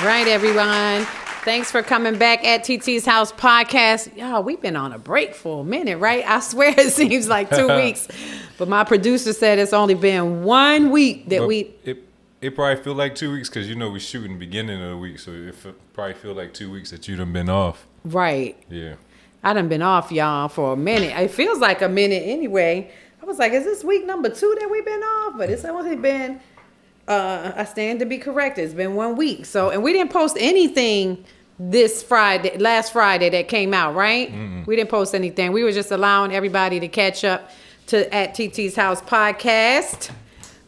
right, everyone. Thanks for coming back at Titi's House Podcast. Y'all, we've been on a break for a minute, right? I swear it seems like 2 weeks. But my producer said it's only been 1 week that It probably feel like 2 weeks because, we shooting the beginning of the week. So it probably feel like 2 weeks that you done been off. Right. Yeah. I done been off, y'all, for a minute. It feels like a minute anyway. I was like, is this week number 2 that we've been off? But it's only been, I stand to be corrected. It's been 1 week. So, and we didn't post anything last Friday that came out, right? Mm-mm. We didn't post anything. We were just allowing everybody to catch up to at Titi's House Podcast.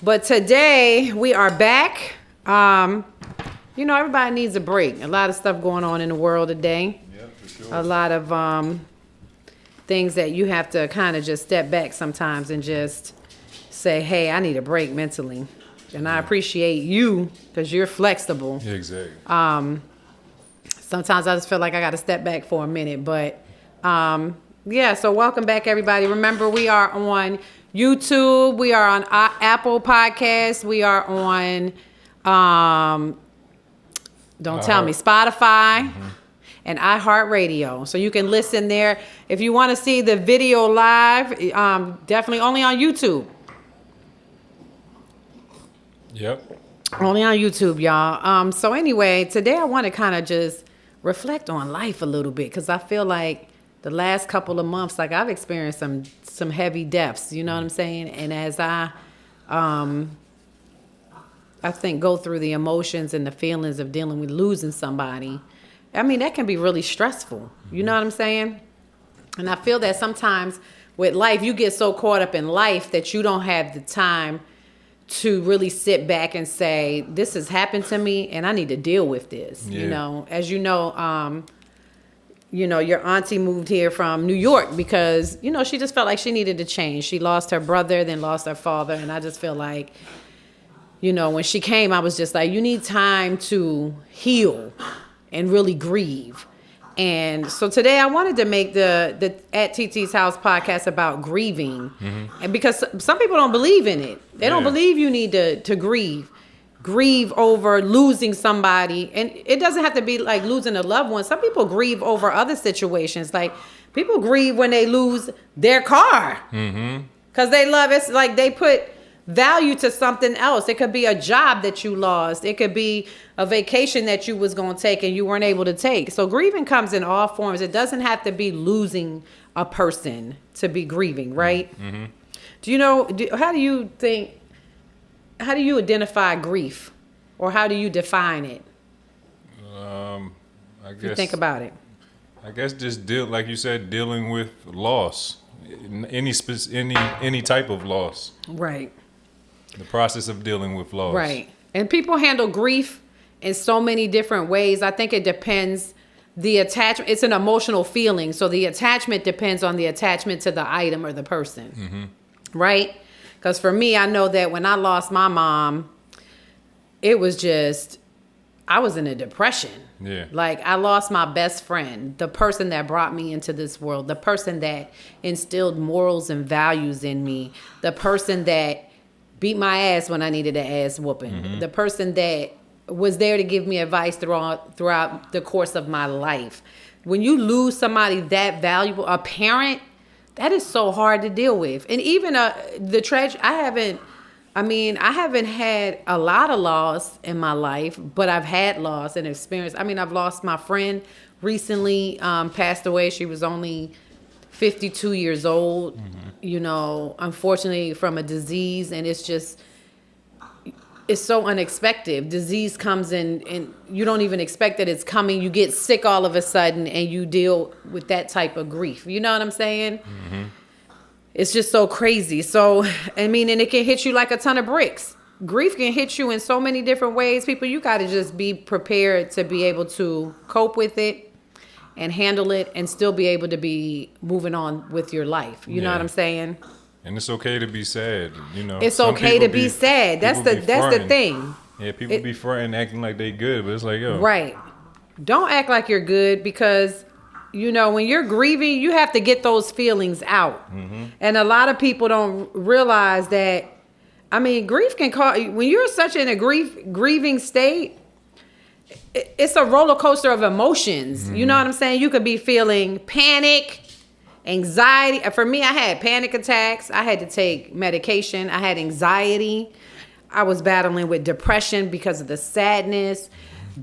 But today we are back. Everybody needs a break. A lot of stuff going on in the world today. Yeah, for sure. A lot of things that you have to kind of just step back sometimes and just say, hey, I need a break mentally. And I appreciate you because you're flexible. Yeah, exactly. Sometimes I just feel like I got to step back for a minute. But, so welcome back, everybody. Remember, we are on YouTube. We are on Apple Podcasts. We are on, Spotify and iHeartRadio. So you can listen there. If you want to see the video live, definitely only on YouTube. Yep. Only on YouTube, y'all. So anyway, today I want to kind of just reflect on life a little bit because I feel like the last couple of months, like I've experienced some heavy deaths. You know what I'm saying? And as I think go through the emotions and the feelings of dealing with losing somebody, I mean that can be really stressful. You know what I'm saying? And I feel that sometimes with life, you get so caught up in life that you don't have the time to really sit back and say, this has happened to me and I need to deal with this. Yeah. As you know, your auntie moved here from New York because, she just felt like she needed to change. She lost her brother, then lost her father. And I just feel like, when she came, I was just like, you need time to heal and really grieve. And so today I wanted to make the At TT's House podcast about grieving. Mm-hmm. And because some people don't believe in it. They don't believe you need to grieve. Grieve over losing somebody. And it doesn't have to be like losing a loved one. Some people grieve over other situations. Like people grieve when they lose their car. Mm-hmm. Because they love it. It's like they put value to something else. It could be a job that you lost. It could be a vacation that you was going to take and you weren't able to take. So grieving comes in all forms. It doesn't have to be losing a person to be grieving, right? Mm-hmm. How do you identify grief or how do you define it? I guess you think about it. I guess just like you said, dealing with loss, any type of loss. Right. The process of dealing with loss. Right. And people handle grief in so many different ways. I think it depends. The attachment, it's an emotional feeling. So the attachment depends on the attachment to the item or the person. Mm-hmm. Right? Because for me, I know that when I lost my mom, it was just, I was in a depression. Yeah. Like I lost my best friend, the person that brought me into this world, the person that instilled morals and values in me, the person that beat my ass when I needed an ass whooping. Mm-hmm. The person that was there to give me advice throughout the course of my life. When you lose somebody that valuable, a parent, that is so hard to deal with. And even the tragedy, I haven't had a lot of loss in my life, but I've had loss and experience. I mean, I've lost my friend recently, passed away. She was only 52 years old, unfortunately from a disease. And it's so unexpected. Disease comes in and you don't even expect that it's coming. You get sick all of a sudden and you deal with that type of grief. You know what I'm saying? Mm-hmm. It's just so crazy. So, and it can hit you like a ton of bricks. Grief can hit you in so many different ways. People, you got to just be prepared to be able to cope with it and handle it and still be able to be moving on with your life. You know what I'm saying? And it's okay to be sad, It's okay to be sad. That's the thing. Yeah, people be fronting, acting like they good, but it's like, yo. Right. Don't act like you're good because, when you're grieving, you have to get those feelings out. Mm-hmm. And a lot of people don't realize that, grief can cause, when you're such in a grieving state, it's a roller coaster of emotions. You know what I'm saying? You could be feeling panic, anxiety. For me, I had panic attacks. I had to take medication. I had anxiety. I was battling with depression because of the sadness,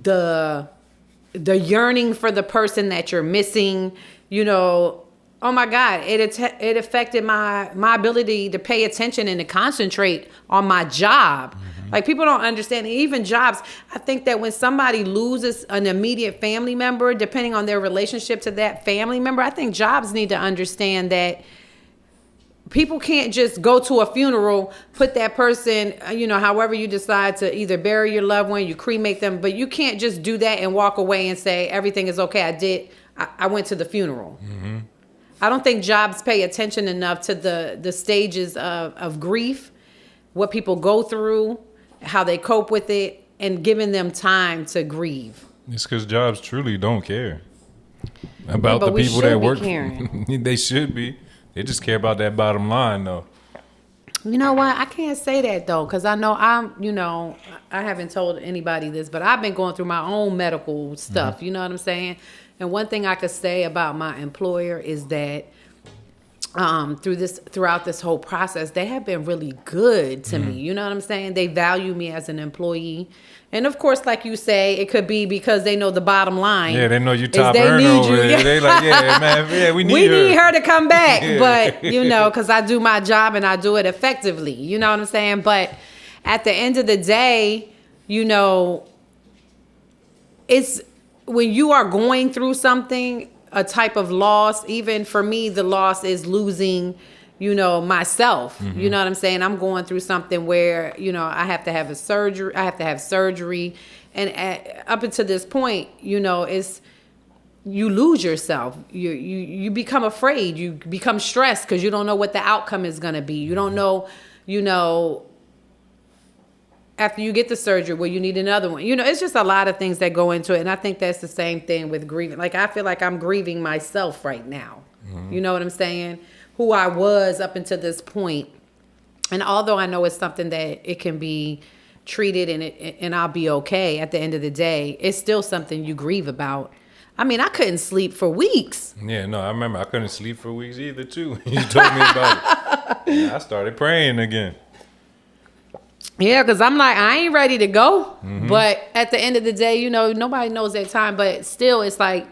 the yearning for the person that you're missing. Oh my God, it affected my ability to pay attention and to concentrate on my job. Like, people don't understand, even jobs. I think that when somebody loses an immediate family member, depending on their relationship to that family member, I think jobs need to understand that people can't just go to a funeral, put that person, however you decide to either bury your loved one, you cremate them, but you can't just do that and walk away and say, everything is okay. I went to the funeral. Mm-hmm. I don't think jobs pay attention enough to the stages of grief, what people go through, how they cope with it, and giving them time to grieve. It's because jobs truly don't care about the people that work. They should be. They just care about that bottom line, though. You know what? I can't say that, though, because I know I haven't told anybody this, but I've been going through my own medical stuff. Mm-hmm. You know what I'm saying? And one thing I could say about my employer is that throughout this whole process, they have been really good to me. You know what I'm saying? They value me as an employee. And of course, like you say, it could be because they know the bottom line. Yeah, they know you top earner over there. They like, yeah, man, yeah, we need her to come back. Yeah. But, because I do my job and I do it effectively. You know what I'm saying? But at the end of the day, it's when you are going through something, a type of loss. Even for me, the loss is losing, myself. Mm-hmm. You know what I'm saying? I'm going through something where, I have to have a surgery. I have to have surgery. And up until this point, it's, you lose yourself. You become afraid. You become stressed because you don't know what the outcome is going to be. You don't know, after you get the surgery, well, you need another one. It's just a lot of things that go into it. And I think that's the same thing with grieving. Like, I feel like I'm grieving myself right now. Mm-hmm. You know what I'm saying? Who I was up until this point. And although I know it's something that it can be treated and I'll be okay at the end of the day, it's still something you grieve about. I mean, I couldn't sleep for weeks. Yeah, no, I remember I couldn't sleep for weeks either, too. You told me about it. Yeah, I started praying again. Yeah, because I'm like, I ain't ready to go. Mm-hmm. But at the end of the day, nobody knows their time. But still, it's like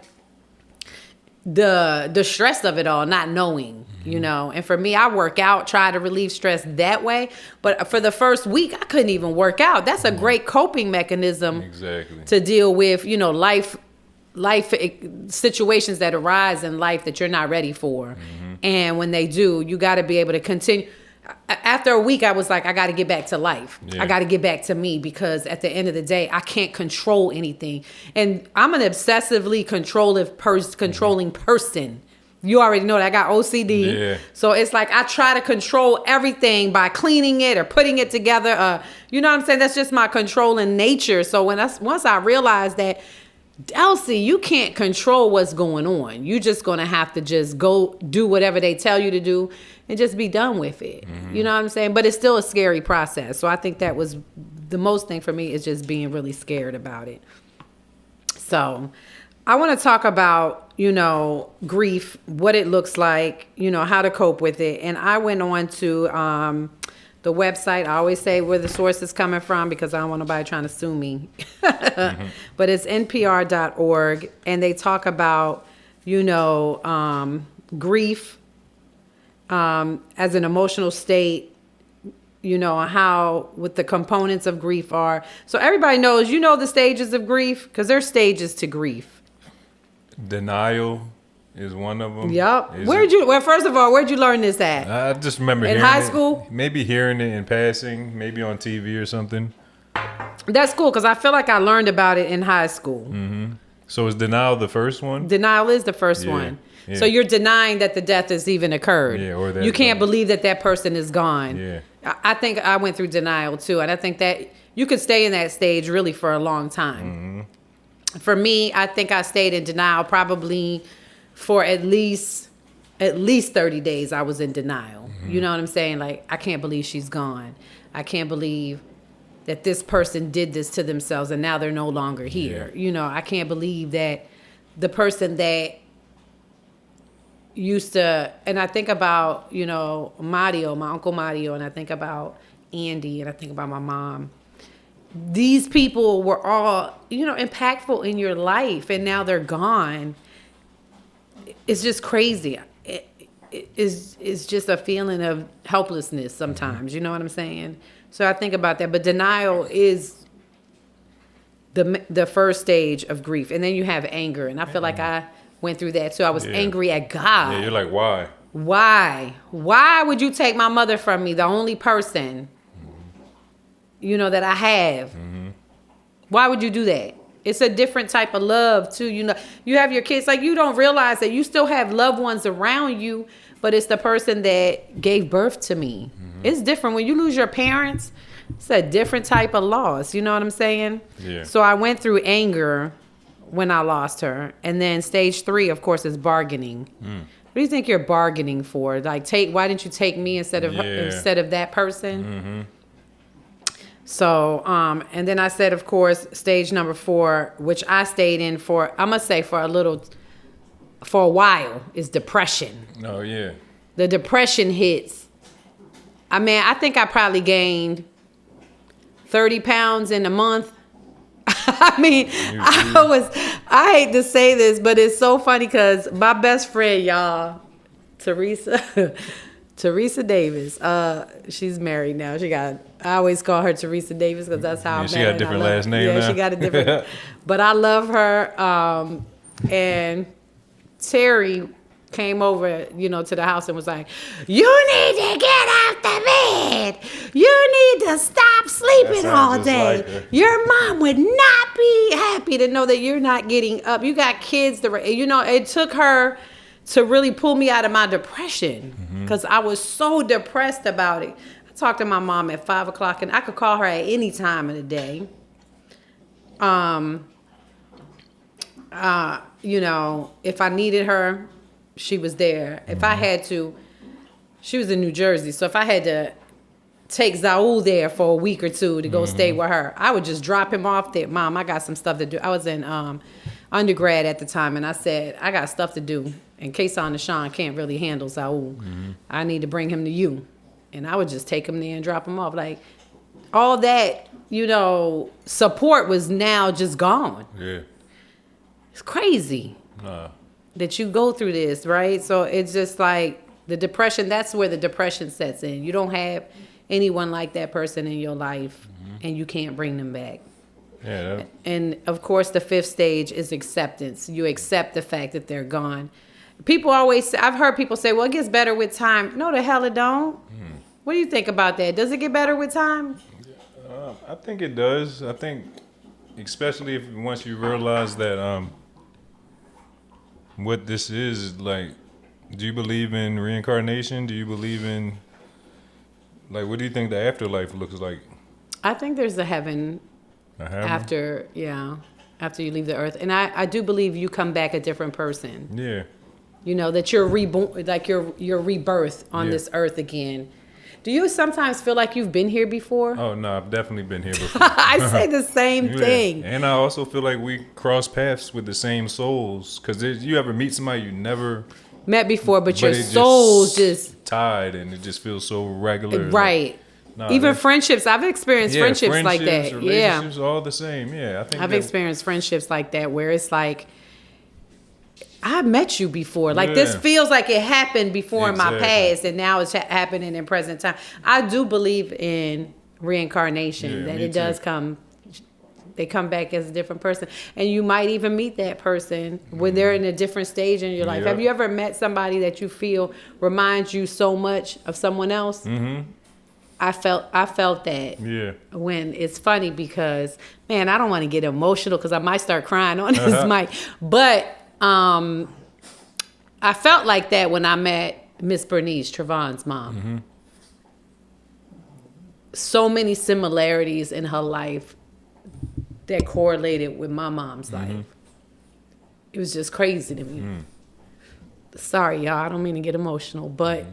the stress of it all, not knowing, And for me, I work out, try to relieve stress that way. But for the first week, I couldn't even work out. That's a great coping mechanism to deal with, life situations that arise in life that you're not ready for. Mm-hmm. And when they do, you got to be able to continue. After a week, I was like, I got to get back to life. Yeah. I got to get back to me, because at the end of the day, I can't control anything. And I'm an obsessively controlling person. You already know that I got OCD. Yeah. So it's like I try to control everything by cleaning it or putting it together. You know what I'm saying? That's just my controlling nature. So once I realized that, Delcey, you can't control what's going on. You're just going to have to just go do whatever they tell you to do and just be done with it. Mm-hmm. You know what I'm saying? But it's still a scary process. So I think that was the most thing for me, is just being really scared about it. So I want to talk about, grief, what it looks like, how to cope with it. And I went on to the website. I always say where the source is coming from, because I don't want nobody trying to sue me. Mm-hmm. But it's npr.org. And they talk about, grief as an emotional state, how what the components of grief are. So everybody knows, the stages of grief, because there's stages to grief. Denial is one of them. Yep. First of all, where'd you learn this at? I just remember in high school. Maybe hearing it in passing, maybe on TV or something. That's cool, because I feel like I learned about it in high school. Mm-hmm. So is denial the first one? Denial is the first one. Yeah. So you're denying that the death has even occurred. Yeah, or that you can't believe that person is gone. Yeah. I think I went through denial too, and I think that you could stay in that stage really for a long time. Mm-hmm. For me, I think I stayed in denial probably for at least 30 days. I was in denial. Mm-hmm. You know what I'm saying? Like, I can't believe she's gone. I can't believe that this person did this to themselves and now they're no longer here. Yeah. You know, I can't believe that the person that used to, and I think about, you know, Mario, my Uncle Mario, and I think about Andy, and I think about my mom. These people were all, you know, impactful in your life, and now they're gone. It's just crazy. It's just a feeling of helplessness sometimes. You know what I'm saying? So I think about that. But denial is the first stage of grief. And then you have anger. And I feel like I went through that too. I was angry at God. Yeah, you're like, why? Why? Why would you take my mother from me, the only person, you know, that I have? Mm-hmm. Why would you do that? It's a different type of love too. You know, you have your kids, like you don't realize that you still have loved ones around you, but it's the person that gave birth to me. Mm-hmm. It's different. When you lose your parents, it's a different type of loss. You know what I'm saying? Yeah. So I went through anger when I lost her. And then stage 3, of course, is bargaining. What do you think you're bargaining for? Like, why didn't you take me instead of that person? Mm-hmm. So, and then I said, of course, stage number 4, which I stayed in for, I'm going to say for a while, is depression. Oh, yeah. The depression hits. I mean, I think I probably gained 30 pounds in a month. I mean, I hate to say this, but it's so funny because my best friend, y'all, Teresa Davis, she's married now. I always call her Teresa Davis because that's how I met her. She got a different last name now. Yeah, she got a different, but I love her. And Terry came over, you know, to the house and was like, "You need to get off the bed. You need to stop sleeping all day. Like your mom would not be happy to know that you're not getting up. You got kids." You know, it took her to really pull me out of my depression because I was so depressed about it. I talked to my mom at 5 o'clock, and I could call her at any time of the day. You know, if I needed her, she was there. If I had to, she was in New Jersey, so if I had to take Zaul there for a week or two to go stay with her, I would just drop him off there. Mom, I got some stuff to do. I was in undergrad at the time, and I said, I got stuff to do. In case Deshaun can't really handle Zaul, I need to bring him to you. And I would just take him there and drop him off. Like, all that, you know, support was now just gone. Yeah. It's crazy that you go through this, right? So it's just like the depression, that's where the depression sets in. You don't have anyone like that person in your life, and you can't bring them back. Yeah. And, of course, the 5th stage is acceptance. You accept the fact that they're gone. People always say, I've heard people say, well, it gets better with time. No, the hell it don't. What do you think about that? Does it get better with time? I think it does. I think, especially if once you realize that what this is, like, do you believe in reincarnation? Do you believe in, like, what do you think the afterlife looks like? I think there's a heaven, after you leave the earth. And I do believe you come back a different person. Yeah. You know, that you're reborn, like your rebirth on this earth again. Do you sometimes feel like you've been here before? Oh, no, I've definitely been here before. I say the same thing. And I also feel like we cross paths with the same souls. Because you ever meet somebody you never met before, but your souls just tied, and it just feels so regular. Right. Like, even friendships. I've experienced friendships like that. Relationships, all the same. Yeah, I think I've experienced friendships like that where it's like, I met you before. Like, this feels like it happened before in my past, and now it's happening in present time. I do believe in reincarnation, that it does come. They come back as a different person. And you might even meet that person when they're in a different stage in your life. Have you ever met somebody that you feel reminds you so much of someone else? I felt that. Yeah. When it's funny because, man, I don't want to get emotional because I might start crying on this mic. But I felt like that when I met Miss Bernice, Trevon's mom. So many similarities in her life that correlated with my mom's life. It was just crazy to me. Sorry, y'all. I don't mean to get emotional, but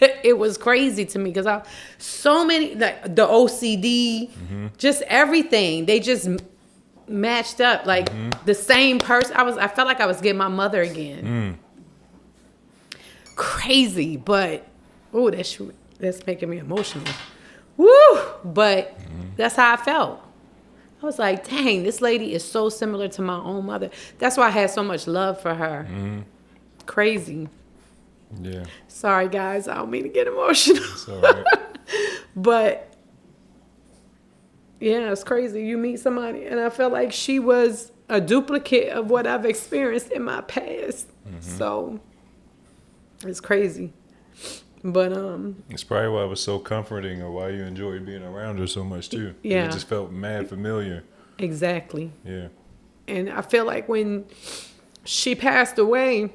it was crazy to me because so many, like the OCD, just everything. They just matched up like the same person. I felt like I was getting my mother again. Crazy, but oh, that's making me emotional. Woo! But that's how I felt. I was like, dang, this lady is so similar to my own mother. That's why I had so much love for her. Crazy. Yeah. Sorry, guys. I don't mean to get emotional. It's all right. But, yeah, it's crazy. You meet somebody, and I felt like she was a duplicate of what I've experienced in my past. So, it's crazy. But it's probably why it was so comforting, or why you enjoyed being around her so much too. Yeah, it just felt mad familiar. Exactly. Yeah. And I feel like when she passed away,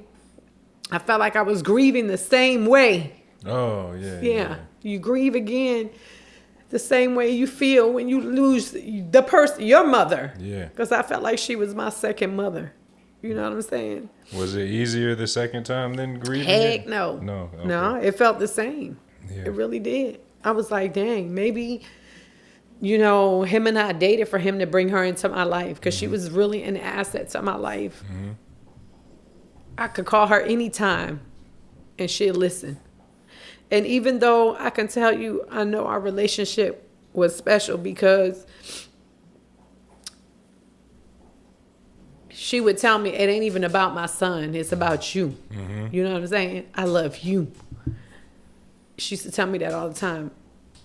I felt like I was grieving the same way. Oh yeah. Yeah. You grieve again the same way you feel when you lose the person, your mother. Yeah. Because I felt like she was my second mother. You know what I'm saying? Was it easier the second time than grieving? Heck no. No. Okay. No, it felt the same. Yeah. It really did. I was like, dang, maybe, him and I dated for him to bring her into my life because she was really an asset to my life. I could call her anytime and she'd listen. And even though I can tell you, I know our relationship was special because she would tell me, it ain't even about my son. It's about you. You know what I'm saying? I love you. She used to tell me that all the time.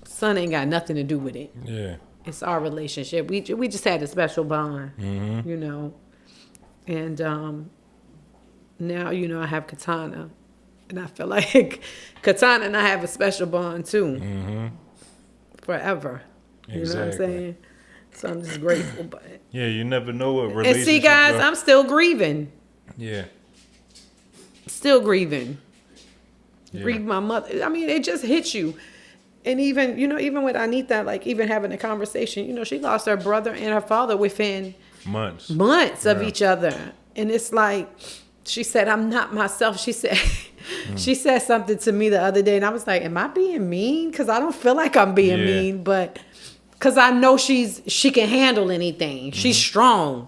Son ain't got nothing to do with it. Yeah. It's our relationship. We just had a special bond, And now, I have Katana. And I feel like Katana and I have a special bond, too. Forever. You know what I'm saying? So I'm just grateful. But yeah, you never know what relationship. And see, guys, I'm still grieving. Yeah. Still grieving. Yeah. Grieve my mother. I mean, it just hits you. And even, even with Anita, like even having a conversation, she lost her brother and her father within months of each other. And it's like, she said, I'm not myself. She said, she said something to me the other day. And I was like, am I being mean? Because I don't feel like I'm being mean. But because I know she can handle anything. She's strong.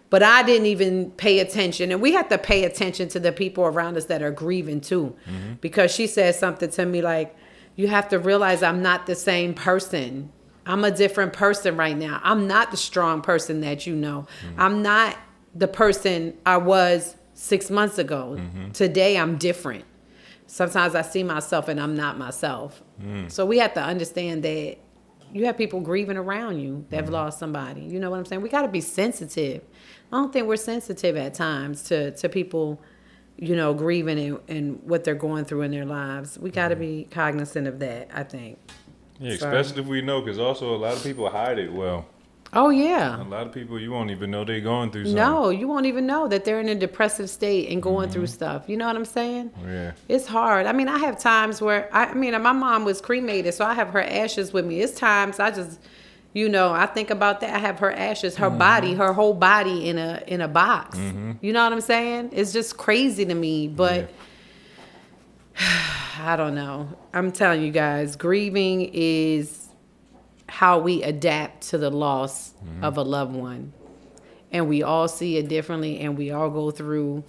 But I didn't even pay attention. And we have to pay attention to the people around us that are grieving too. Because she said something to me like, you have to realize I'm not the same person. I'm a different person right now. I'm not the strong person that you know. I'm not the person I was 6 months ago. Today I'm different. Sometimes I see myself and I'm not myself. So we have to understand that you have people grieving around you that have lost somebody. You know what I'm saying? We got to be sensitive. I don't think we're sensitive at times to people, grieving and what they're going through in their lives. We got to be cognizant of that, I think. Yeah, especially if we know, because also a lot of people hide it well. Oh, yeah. A lot of people, you won't even know they're going through something. No, you won't even know that they're in a depressive state and going through stuff. You know what I'm saying? Yeah. It's hard. I mean, I have times where, my mom was cremated, so I have her ashes with me. It's times I just, I think about that. I have her ashes, her body, her whole body in a box. You know what I'm saying? It's just crazy to me, but I don't know. I'm telling you guys, grieving is how we adapt to the loss of a loved one. And we all see it differently, and we all go through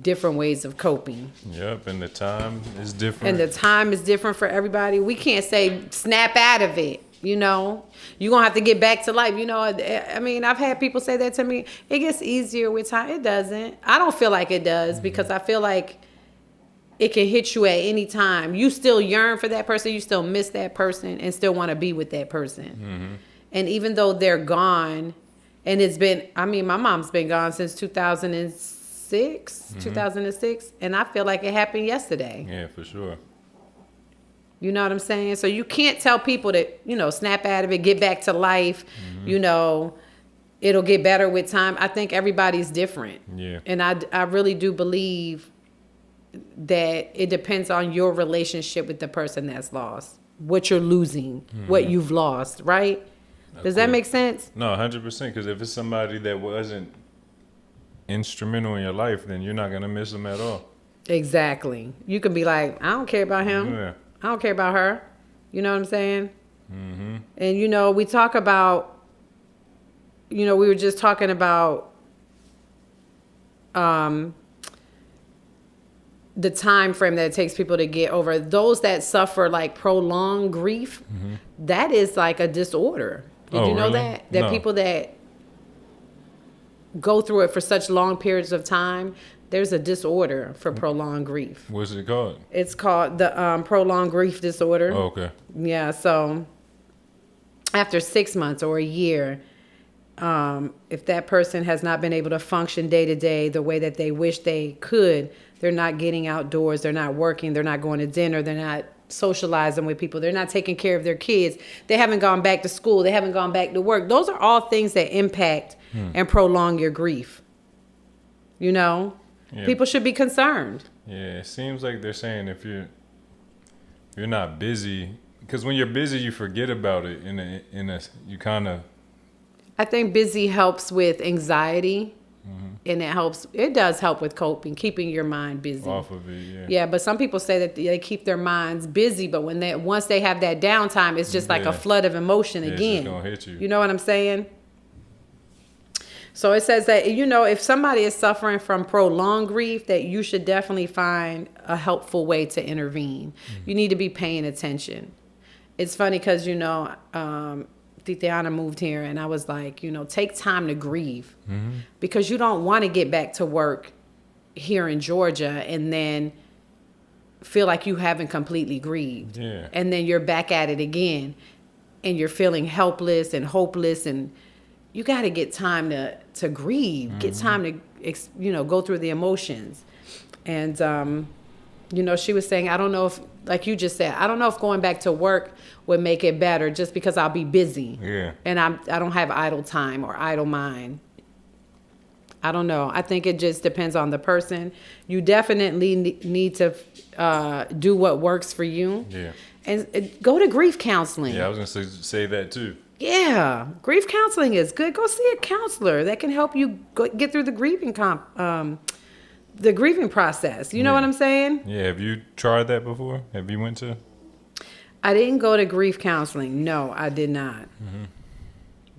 different ways of coping. Yep, and the time is different. And the time is different for everybody. We can't say snap out of it, You're going to have to get back to life. I mean, I've had people say that to me. It gets easier with time. It doesn't. I don't feel like it does because I feel like it can hit you at any time. You still yearn for that person. You still miss that person and still want to be with that person. And even though they're gone, and it's been, my mom's been gone since 2006, and I feel like it happened yesterday. Yeah, for sure. You know what I'm saying? So you can't tell people that, snap out of it, get back to life, it'll get better with time. I think everybody's different. Yeah. And I really do believe that it depends on your relationship with the person that's lost, what you're losing, what you've lost, right? Does that make sense? No, 100%. Because if it's somebody that wasn't instrumental in your life, then you're not going to miss them at all. Exactly. You can be like, I don't care about him. Yeah. I don't care about her. You know what I'm saying? Mm-hmm. And, we talk about, we were just talking about the time frame that it takes people to get over. Those that suffer like prolonged grief, that is like a disorder. Did you know really? that? That No. people that go through it for such long periods of time, there's a disorder for prolonged grief. What's it called? It's called the prolonged grief disorder. Oh, okay. Yeah, so after 6 months or a year, if that person has not been able to function day to day the way that they wish they could, they're not getting outdoors, they're not working, they're not going to dinner, they're not socializing with people, they're not taking care of their kids, they haven't gone back to school, they haven't gone back to work. Those are all things that impact and prolong your grief. Yeah. People should be concerned. Yeah, it seems like they're saying if you're not busy, because when you're busy, you forget about it. You kind of. I think busy helps with anxiety, and it does help with coping, keeping your mind busy. Off of it, yeah. Yeah, but some people say that they keep their minds busy, but once they have that downtime, it's just like a flood of emotion again. It's just gonna hit you. You know what I'm saying? So it says that, if somebody is suffering from prolonged grief, that you should definitely find a helpful way to intervene. You need to be paying attention. It's funny because, Titiana moved here and I was like, take time to grieve because you don't want to get back to work here in Georgia and then feel like you haven't completely grieved. Yeah. And then you're back at it again and you're feeling helpless and hopeless, and you got to get time to grieve, get time to, go through the emotions. And, she was saying, I don't know if, like you just said, I don't know if going back to work would make it better just because I'll be busy. Yeah. And I don't have idle time or idle mind. I don't know. I think it just depends on the person. You definitely need to do what works for you. Yeah. And go to grief counseling. Yeah, I was going to say that too. Yeah, grief counseling is good. Go see a counselor that can help you get through the grieving process. You know what I'm saying? Yeah. Have you tried that before? Have you went to? I didn't go to grief counseling. No, I did not.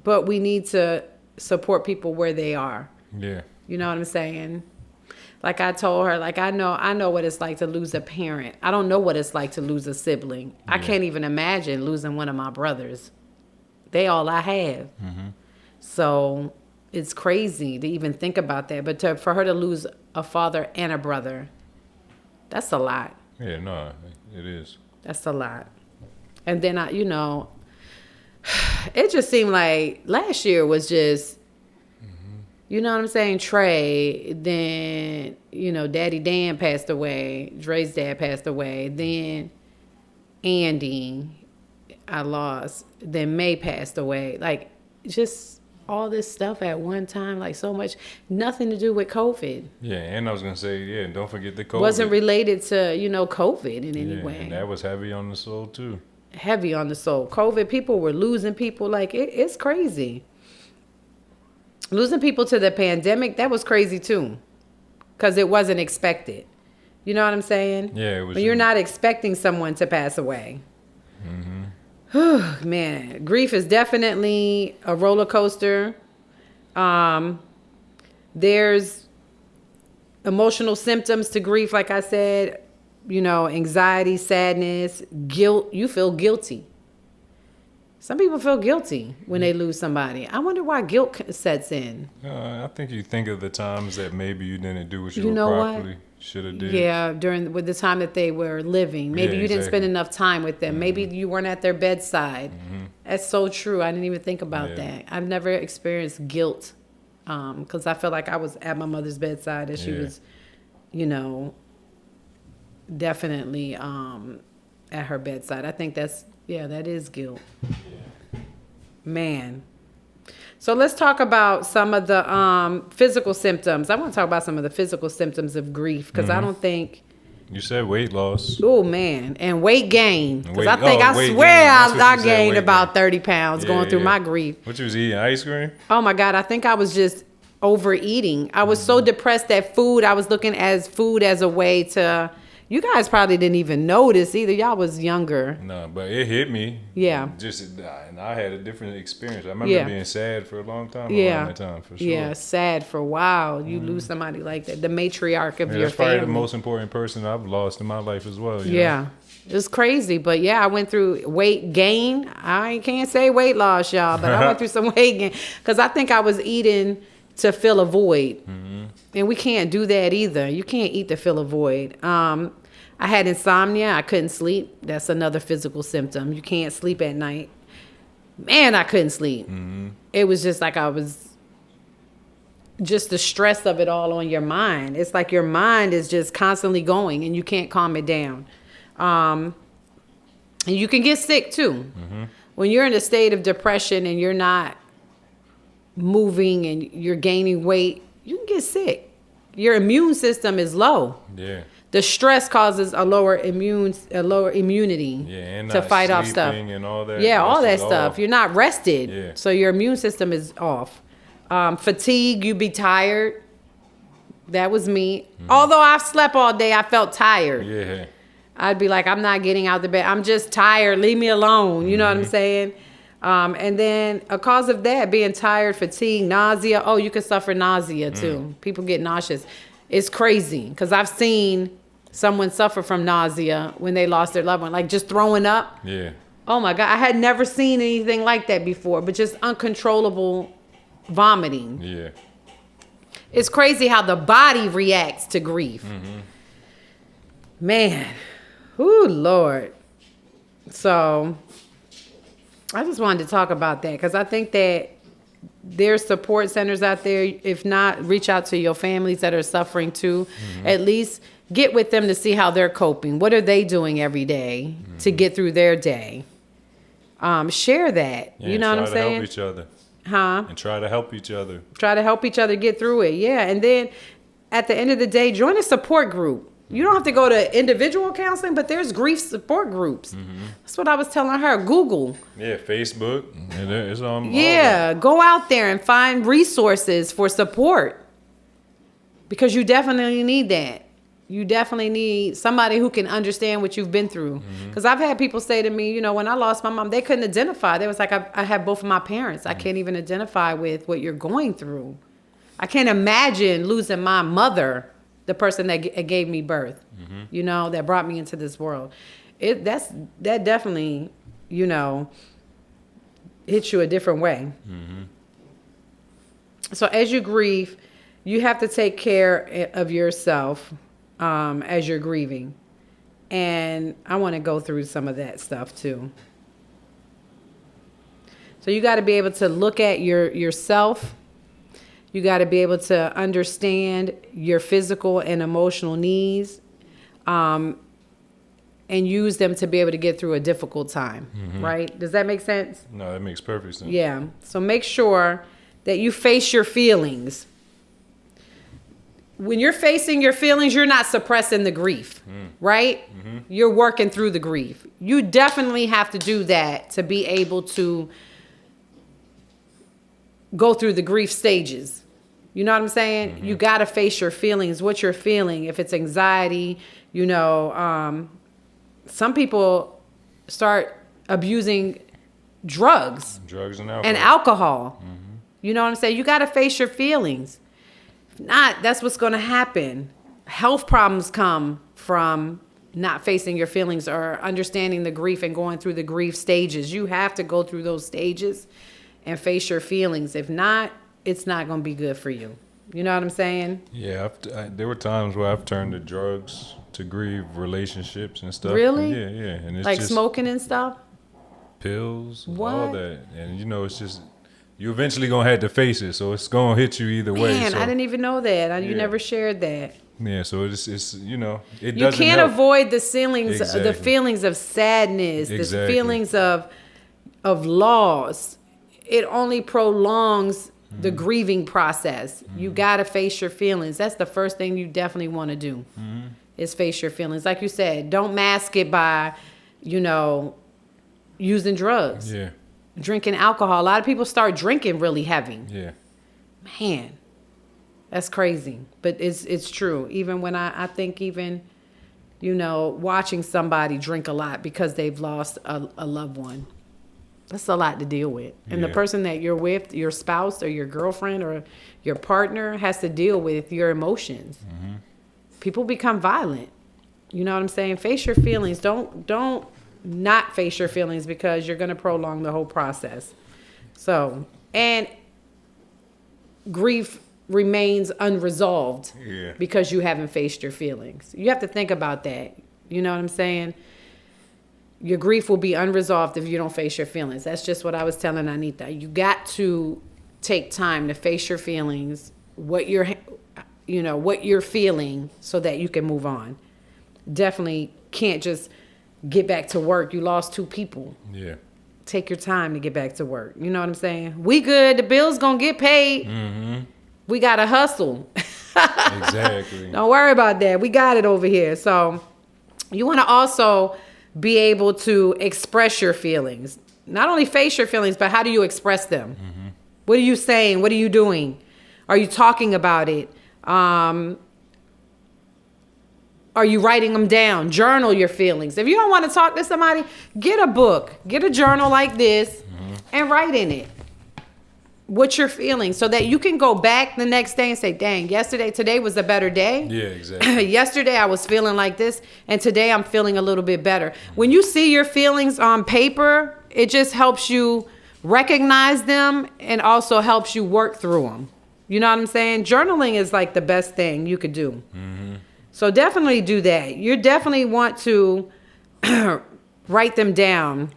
But we need to support people where they are. Yeah. You know what I'm saying? Like I told her, like I know what it's like to lose a parent. I don't know what it's like to lose a sibling. I can't even imagine losing one of my brothers. They all I have. So it's crazy to even think about that. But for her to lose a father and a brother, that's a lot. Yeah, no, it is. That's a lot. And then it just seemed like last year was just, you know what I'm saying? Trey, then, Daddy Dan passed away. Dre's dad passed away. Then Andy, I lost. Then May passed away. Like, just all this stuff at one time, like so much, nothing to do with COVID. Yeah, and I was going to say, don't forget the COVID. Wasn't related to, COVID in any way. And that was heavy on the soul, too. Heavy on the soul. COVID, people were losing people. Like, it's crazy. Losing people to the pandemic, that was crazy, too. Because it wasn't expected. You know what I'm saying? Yeah, it was. But you're not expecting someone to pass away. Man, grief is definitely a roller coaster. There's emotional symptoms to grief, like I said, anxiety, sadness, guilt. You feel guilty. Some people feel guilty when they lose somebody. I wonder why guilt sets in. I think you think of the times that maybe you didn't do what you know properly should have did. Yeah, with the time that they were living. Maybe you didn't spend enough time with them. Maybe you weren't at their bedside. That's so true. I didn't even think about that. I've never experienced guilt because I felt like I was at my mother's bedside and she was, definitely at her bedside. I think that is guilt. Man. So let's talk about some of the physical symptoms. I want to talk about some of the physical symptoms of grief because I don't think... You said weight loss. Oh, man. And weight gain. Because I weight swear gain. I gained about 30 pounds going through my grief. What you was eating, ice cream? Oh, my God. I think I was just overeating. I was so depressed that I was looking at food as a way to, you guys probably didn't even notice either. Y'all was younger. No, but it hit me. Yeah. And I had a different experience. I remember being sad for a long time around that time, for sure. Yeah, sad for a while. You lose somebody like that, the matriarch of your that's probably family. the most important person I've lost in my life as well. Yeah. It's crazy, but yeah, I went through weight gain. I can't say weight loss, y'all, but I went through some weight gain because I think I was eating to fill a void, and we can't do that either. You can't eat to fill a void. I had insomnia. I couldn't sleep. That's another physical symptom. You can't sleep at night. Man, I couldn't sleep. It was just like just the stress of it all on your mind. It's like your mind is just constantly going and you can't calm it down. And you can get sick too. When you're in a state of depression and you're not moving and you're gaining weight, you can get sick. Your immune system is low. Yeah. The stress causes a lower immunity to fight off stuff. And all that. Yeah, all that stuff. You're not rested. Yeah. So your immune system is off. Fatigue, you be tired. That was me. Although I've slept all day, I felt tired. Yeah. I'd be like, I'm not getting out the bed. I'm just tired. Leave me alone. You know what I'm saying? And then a cause of that, being tired, fatigue, nausea. Oh, you can suffer nausea too. People get nauseous. It's crazy because I've seen someone suffer from nausea when they lost their loved one, like just throwing up. Yeah. Oh my God. I had never seen anything like that before, but just uncontrollable vomiting. Yeah. It's crazy how the body reacts to grief. Man. Ooh, Lord. So I just wanted to talk about that because I think that there's support centers out there. If not, reach out to your families that are suffering too. At least get with them to see how they're coping. What are they doing every day to get through their day? Share that. Yeah, you know what I'm saying? Help each other. Huh? And try to help each other. Try to help each other get through it. Yeah. And then at the end of the day, join a support group. You don't have to go to individual counseling, but there's grief support groups. That's what I was telling her. Google. Yeah, Facebook. It's on. Yeah, go out there and find resources for support because you definitely need that. You definitely need somebody who can understand what you've been through. Because I've had people say to me, you know, when I lost my mom, they couldn't identify. They was like, I have both of my parents. I can't even identify with what you're going through. I can't imagine losing my mother, the person that gave me birth, you know, that brought me into this world. That definitely, you know, hits you a different way. So as you grieve, you have to take care of yourself as you're grieving. And I want to go through some of that stuff too. So you got to be able to look at yourself. You got to be able to understand your physical and emotional needs and use them to be able to get through a difficult time, right? Does that make sense? No, that makes perfect sense. Yeah. So make sure that you face your feelings. When you're facing your feelings, you're not suppressing the grief, right? You're working through the grief. You definitely have to do that to be able to go through the grief stages. You know what I'm saying? You got to face your feelings, what you're feeling. If it's anxiety, you know, some people start abusing drugs and alcohol. You know what I'm saying? You got to face your feelings. If not, that's what's going to happen. Health problems come from not facing your feelings or understanding the grief and going through the grief stages. You have to go through those stages and face your feelings. If not, it's not going to be good for you. You know what I'm saying? Yeah, there were times where I've turned to drugs to grieve relationships and stuff. Really? Yeah. And it's like just smoking and stuff? pills, What? all that. And, you know, it's just, you eventually going to have to face it. So it's going to hit you either way. Man, So, I didn't even know that. You Yeah. never shared that. yeah, so it's you know, it You doesn't can't help. avoid the feelings, the Exactly. feelings of sadness, the Exactly. feelings of loss. It only prolongs the grieving process. You got to face your feelings. That's the first thing you definitely want to do is face your feelings. Like you said, don't mask it by, you know, using drugs, Yeah, drinking alcohol. A lot of people start drinking really heavy. yeah. Man, That's crazy, but it's true. Even when I think even, watching somebody drink a lot because they've lost a loved one, that's a lot to deal with. And the person that you're with, your spouse or your girlfriend or your partner, has to deal with your emotions. Mm-hmm. People become violent. You know what I'm saying? Face your feelings. Don't not face your feelings, because you're going to prolong the whole process. So, and grief remains unresolved because you haven't faced your feelings. You have to think about that. You know what I'm saying? Your grief will be unresolved if you don't face your feelings. That's just what I was telling Anita. You got to take time to face your feelings, what you're feeling, so that you can move on. Definitely can't just get back to work. You lost 2 people. Yeah. Take your time to get back to work. You know what I'm saying? We good. The bills gonna get paid. Mm-hmm. We gotta hustle. Exactly. Don't worry about that. We got it over here. So you want to also be able to express your feelings. Not only face your feelings, but how do you express them? Mm-hmm. What are you saying? What are you doing? Are you talking about it? Are you writing them down? Journal your feelings. If you don't want to talk to somebody, get a book, get a journal like this, and write in it what you're feeling, so that you can go back the next day and say, dang, today was a better day. Yeah, exactly. Yesterday I was feeling like this, and today I'm feeling a little bit better. When you see your feelings on paper, it just helps you recognize them and also helps you work through them. You know what I'm saying? Journaling is like the best thing you could do. Mm-hmm. So definitely do that. You definitely want to write them down.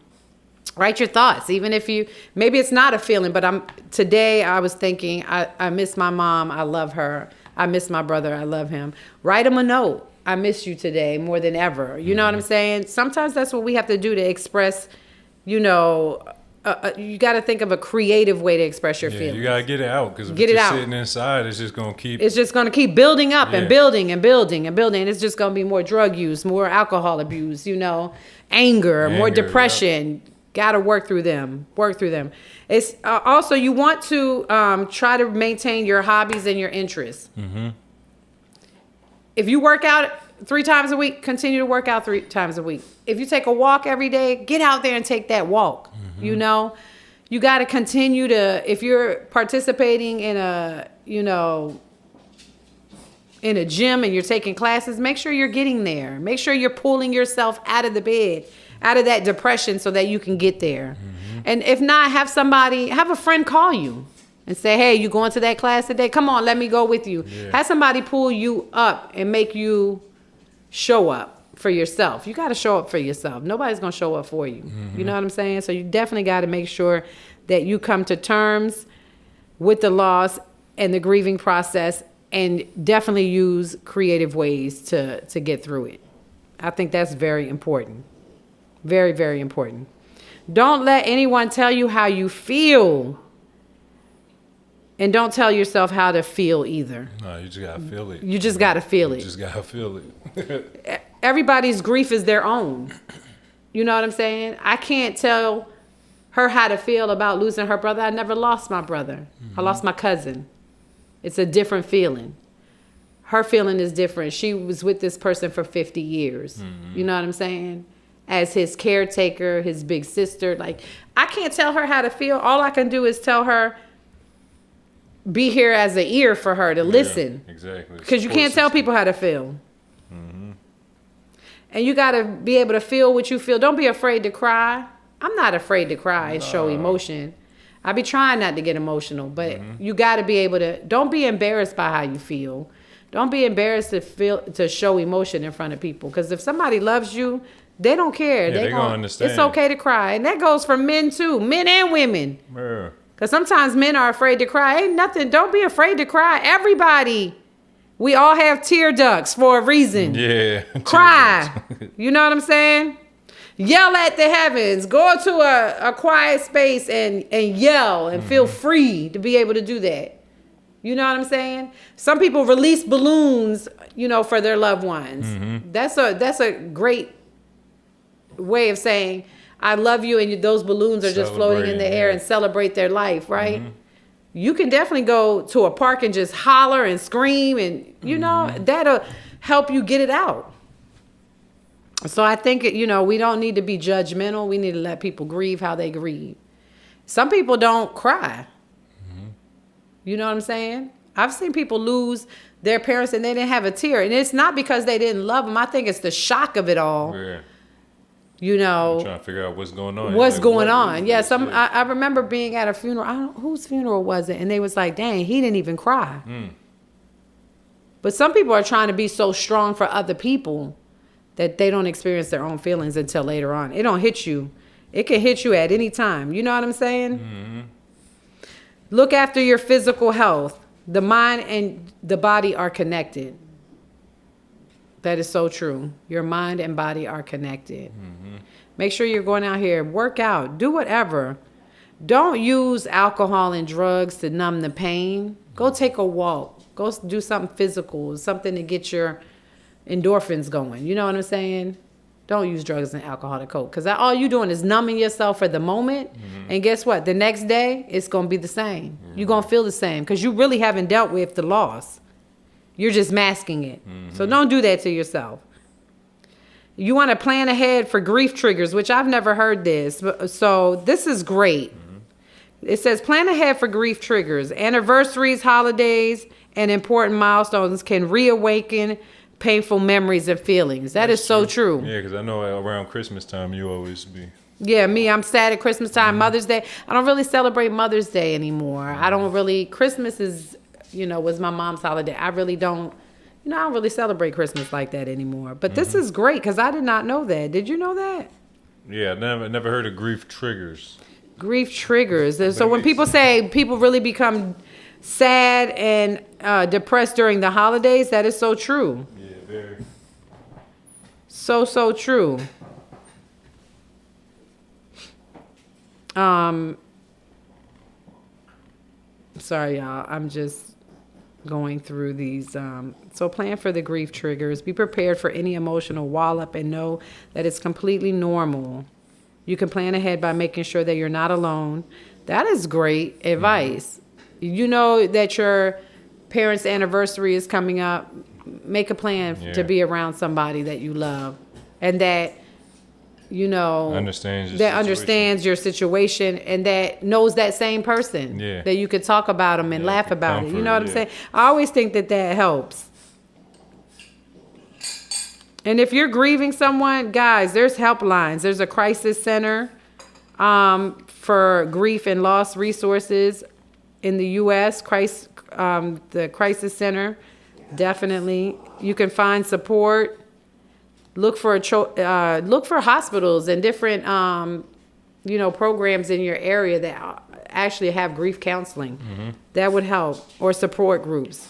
Write your thoughts, even if maybe it's not a feeling, but today I was thinking, I miss my mom. I love her. I miss my brother. I love him. Write them a note. I miss you today more than ever. You know what I'm saying? Sometimes that's what we have to do to express, you got to think of a creative way to express your feelings. You got to get it out, because if you're sitting inside, it's just going to keep building up and building and building and building. It's just going to be more drug use, more alcohol abuse, anger, more depression. Yep. Got to work through them. It's also, you want to try to maintain your hobbies and your interests. Mm-hmm. If you work out 3 times a week, continue to work out 3 times a week. If you take a walk every day, get out there and take that walk. Mm-hmm. You got to continue to, if you're participating in a gym and you're taking classes, make sure you're getting there. Make sure you're pulling yourself out of the bed, out of that depression, so that you can get there. Mm-hmm. And if not, have a friend call you and say, hey, you going to that class today? Come on, let me go with you. Yeah. Have somebody pull you up and make you show up for yourself. You got to show up for yourself. Nobody's going to show up for you. Mm-hmm. You know what I'm saying? So you definitely got to make sure that you come to terms with the loss and the grieving process, and definitely use creative ways to get through it. I think that's very important. Very, very important. Don't let anyone tell you how you feel. And don't tell yourself how to feel either. No, you just got to feel it. You just got to feel it. You just got to feel it. Everybody's grief is their own. You know what I'm saying? I can't tell her how to feel about losing her brother. I never lost my brother. Mm-hmm. I lost my cousin. It's a different feeling. Her feeling is different. She was with this person for 50 years. Mm-hmm. You know what I'm saying? As his caretaker, his big sister. Like, I can't tell her how to feel. All I can do is tell her, be here as an ear for her to listen. Exactly. Because you can't tell people how to feel. Mm-hmm. And you got to be able to feel what you feel. Don't be afraid to cry. I'm not afraid to cry and show emotion. I be trying not to get emotional, but you got to be able to. Don't be embarrassed by how you feel. Don't be embarrassed to show emotion in front of people. Because if somebody loves you, they don't care. Yeah, they're gonna understand. It's okay to cry, and that goes for men too, men and women. Yeah. Because sometimes men are afraid to cry. Ain't nothing. Don't be afraid to cry. Everybody, we all have tear ducts for a reason. Yeah. Cry. You know what I'm saying? Yell at the heavens. Go to a quiet space and yell and feel free to be able to do that. You know what I'm saying? Some people release balloons, for their loved ones. Mm-hmm. That's a great way of saying, I love you, and those balloons are just floating in the air and celebrate their life, right? Mm-hmm. you can definitely go to a park and just holler and scream, and you know, that'll help you get it out. So I think, you know, we don't need to be judgmental. We need to let people grieve how they grieve. Some people don't cry. You know what I'm saying? I've seen people lose their parents and they didn't have a tear. And it's not because they didn't love them. I think it's the shock of it all. Yeah. You know. I'm trying to figure out what's going on. What's going on? Yeah, I remember being at a funeral. I don't know whose funeral was it, and they was like, "Dang, he didn't even cry." But some people are trying to be so strong for other people that they don't experience their own feelings until later on. It don't hit you. It can hit you at any time. You know what I'm saying? Look after your physical health. The mind and the body are connected. That is so true. Your mind and body are connected. Make sure you're going out here, work out, do whatever. Don't use alcohol and drugs to numb the pain. Go take a walk. Go do something physical, something to get your endorphins going. You know what I'm saying? Don't use drugs and alcohol to cope, because all you doing is numbing yourself for the moment. And guess what? The next day, it's going to be the same. You're going to feel the same because you really haven't dealt with the loss. You're just masking it. So don't do that to yourself. You want to plan ahead for grief triggers, which I've never heard this. So this is great. It says plan ahead for grief triggers. Anniversaries, holidays, and important milestones can reawaken painful memories and feelings. That's so true. Yeah, because I know around Christmas time you always be. Yeah, I'm sad at Christmas time, Mother's Day. I don't really celebrate Mother's Day anymore. I don't really, Christmas is, was my mom's holiday. I really don't, I don't really celebrate Christmas like that anymore. But this is great because I did not know that. Did you know that? Yeah, I never heard of grief triggers. Grief triggers. And so when people say people really become sad and depressed during the holidays, that is so true. Yeah, very. So true. Sorry, y'all. I'm just going through these. So plan for the grief triggers. Be prepared for any emotional wallop and know that it's completely normal. You can plan ahead by making sure that you're not alone. That is great advice. You know that your parents' anniversary is coming up. Make a plan to be around somebody that you love and that, understands your situation and that knows that same person. Yeah. That you could talk about them and laugh about it. You know what I'm saying? I always think that helps. And if you're grieving someone, guys, there's helplines. There's a crisis center for grief and loss resources in the U.S. The crisis center, definitely. You can find support. Look for hospitals and different programs in your area that actually have grief counseling. That would help, or support groups.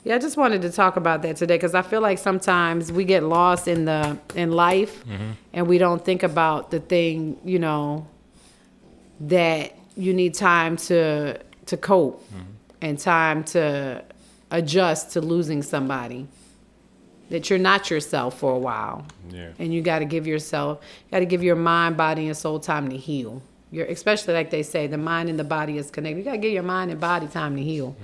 Yeah, I just wanted to talk about that today because I feel like sometimes we get lost in life and we don't think about the thing, that you need time to cope and time to adjust to losing somebody. That you're not yourself for a while. Yeah. And you got to give your mind, body, and soul time to heal. Especially like they say, the mind and the body is connected. You got to give your mind and body time to heal.